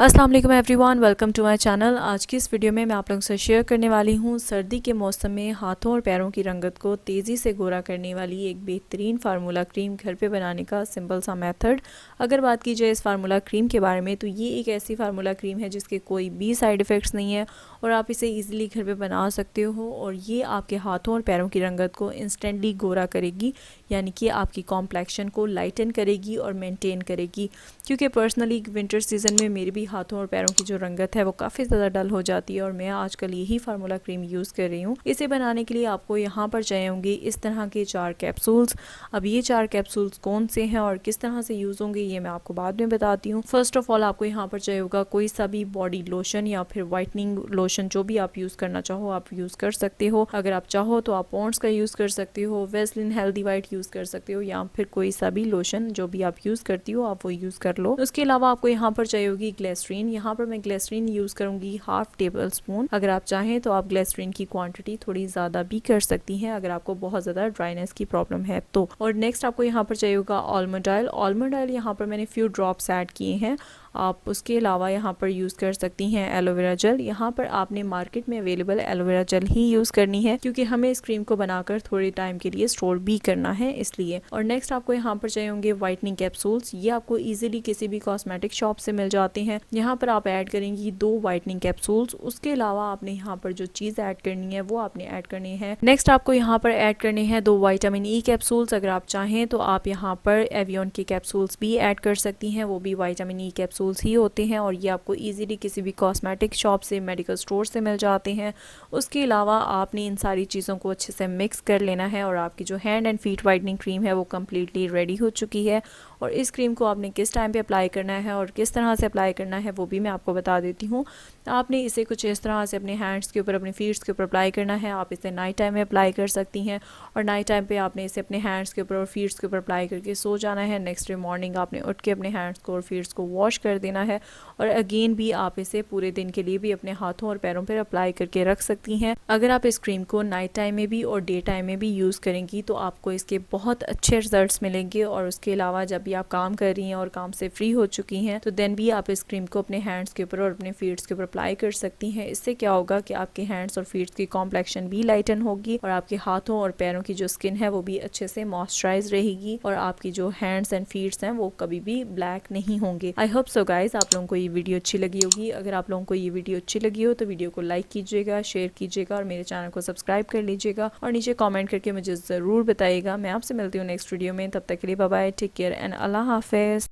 अस्सलाम वालेकुम everyone, welcome to my channel. आज की इस वीडियो में मैं आप लोगों से शेयर करने वाली हूँ सर्दी के मौसम में हाथों और पैरों की रंगत को तेज़ी से गोरा करने वाली एक बेहतरीन फार्मूला क्रीम घर पे बनाने का सिंपल सा मेथड। अगर बात की जाए इस फार्मूला क्रीम के बारे में तो ये एक ऐसी फार्मूला क्रीम है जिसके कोई भी साइड इफ़ेक्ट्स नहीं है और आप इसे ईज़िली घर पर बना सकते हो और ये आपके हाथों और पैरों की रंगत को इंस्टेंटली गोरा करेगी, यानी कि आपकी कॉम्प्लेक्शन को लाइटन करेगी और मेनटेन करेगी। क्योंकि पर्सनली विंटर सीज़न में मेरे भी हाथों और पैरों की जो रंगत है वो काफ़ी ज़्यादा डल हो जाती है और मैं आजकल यही फार्मूला क्रीम यूज़ कर रही हूँ। इसे बनाने के लिए आपको यहाँ पर चाहिए होंगे इस तरह के 4 कैप्सूल्स। अब ये 4 कैप्सूल्स कौन से हैं और किस तरह से यूज़ होंगे ये मैं आपको बाद में बताती हूँ। फर्स्ट ऑफ ऑल आपको यहाँ पर चाहिए होगा कोई सा भी बॉडी लोशन या फिर वाइटनिंग लोशन, जो भी आप यूज़ करना चाहो आप यूज़ कर सकते हो। अगर आप चाहो तो आप पॉन्ड्स का यूज़ कर सकते हो, वेस्लिन हेल्दी वाइट यूज़ कर सकते हो या फिर कोई सा भी लोशन जो भी आप यूज़ करती हो आप वो यूज़ कर लो। उसके अलावा आपको यहाँ पर चाहिए होगी ग्लिसरीन। यहाँ पर मैं ग्लिसरीन यूज़ करूँगी 1/2 टेबल स्पून। अगर आप चाहें तो आप ग्लिसरीन की क्वांटिटी थोड़ी ज़्यादा भी कर सकती हैं अगर आपको बहुत ज़्यादा ड्राइनेस की प्रॉब्लम है तो। और नेक्स्ट आपको यहाँ पर चाहिए होगा आलमंड ऑयल। आलमंड ऑयल यहाँ पर मैंने फ्यू ड्रॉप्स ऐड किए हैं। आप उसके अलावा यहाँ पर यूज़ कर सकती हैं एलोवेरा जेल। यहाँ पर आपने मार्केट में अवेलेबल एलोवेरा जेल ही यूज़ करनी है क्योंकि हमें इस क्रीम को बनाकर थोड़े टाइम के लिए स्टोर भी करना है इसलिए। और नेक्स्ट आपको यहाँ पर चाहिए होंगे वाइटनिंग कैप्सूल्स। ये आपको इजीली किसी भी कॉस्मेटिक शॉप से मिल जाते हैं। यहाँ पर आप ऐड करेंगी 2 वाइटनिंग कैप्सूल्स। उसके अलावा आपने यहाँ पर जो चीज़ ऐड करनी है वो आपने ऐड करनी है। नेक्स्ट आपको यहाँ पर ऐड करने हैं 2 विटामिन ई कैप्सूल्स। अगर आप चाहें तो आप यहाँ पर एवियन के कैप्सूल्स भी ऐड कर सकती हैं, वो भी विटामिन ई कैप्सूल्स ही होते हैं और ये आपको इजीली किसी भी कॉस्मेटिक शॉप से, मेडिकल स्टोर से मिल जाते हैं। उसके अलावा आपने इन सारी चीज़ों को अच्छे से मिक्स कर लेना है और आपकी जो hand and feet whitening cream है वो कम्प्लीटली रेडी हो चुकी है। और इस क्रीम को आपने किस टाइम पे अप्लाई करना है और किस तरह से अप्लाई करना है वो भी मैं आपको बता देती हूँ। आपने इसे कुछ इस तरह से अपने हैंड्स के ऊपर, अपने फीट्स के ऊपर अप्लाई करना है। आप इसे नाइट टाइम में अप्लाई कर सकती हैं और नाइट टाइम पे आपने इसे अपने हैंड्स के ऊपर और फीट्स के ऊपर अप्लाई करके सो जाना है। नेक्स्ट डे मॉर्निंग आपने उठ के अपने हैंड्स को और फीट्स को वॉश कर देना है और अगेन भी आप इसे पूरे दिन के लिए भी अपने हाथों और पैरों पर अप्लाई करके रख सकती हैं। अगर आप इस क्रीम को नाइट टाइम में भी और डे टाइम में भी यूज़ करेंगी तो आपको इसके बहुत अच्छे रिजल्ट्स मिलेंगे। और उसके अलावा जब भी आप काम कर रही हैं और काम से फ्री हो चुकी हैं तो देन भी आप इस क्रीम को अपने हैंड्स के ऊपर और अपने फीट्स के ऊपर अप्लाई कर सकती हैं। इससे क्या होगा कि आपके हैंड्स और फीट्स की कॉम्प्लेक्शन भी लाइटन होगी और आपके हाथों और पैरों की जो स्किन है वो भी अच्छे से मॉइस्चराइज रहेगी और आपकी जो हैंड्स एंड फीट्स हैं वो कभी भी ब्लैक नहीं होंगे। आई होप सो गाइज आप लोगों को ये वीडियो अच्छी लगी होगी। अगर आप लोगों को ये वीडियो अच्छी लगी हो तो वीडियो को लाइक कीजिएगा, शेयर कीजिएगा और मेरे चैनल को सब्सक्राइब कर लीजिएगा और नीचे कमेंट करके मुझे ज़रूर बताइएगा। मैं आपसे मिलती हूँ नेक्स्ट वीडियो में, तब तक के लिए bye bye, take care and अल्लाह हाफिज़।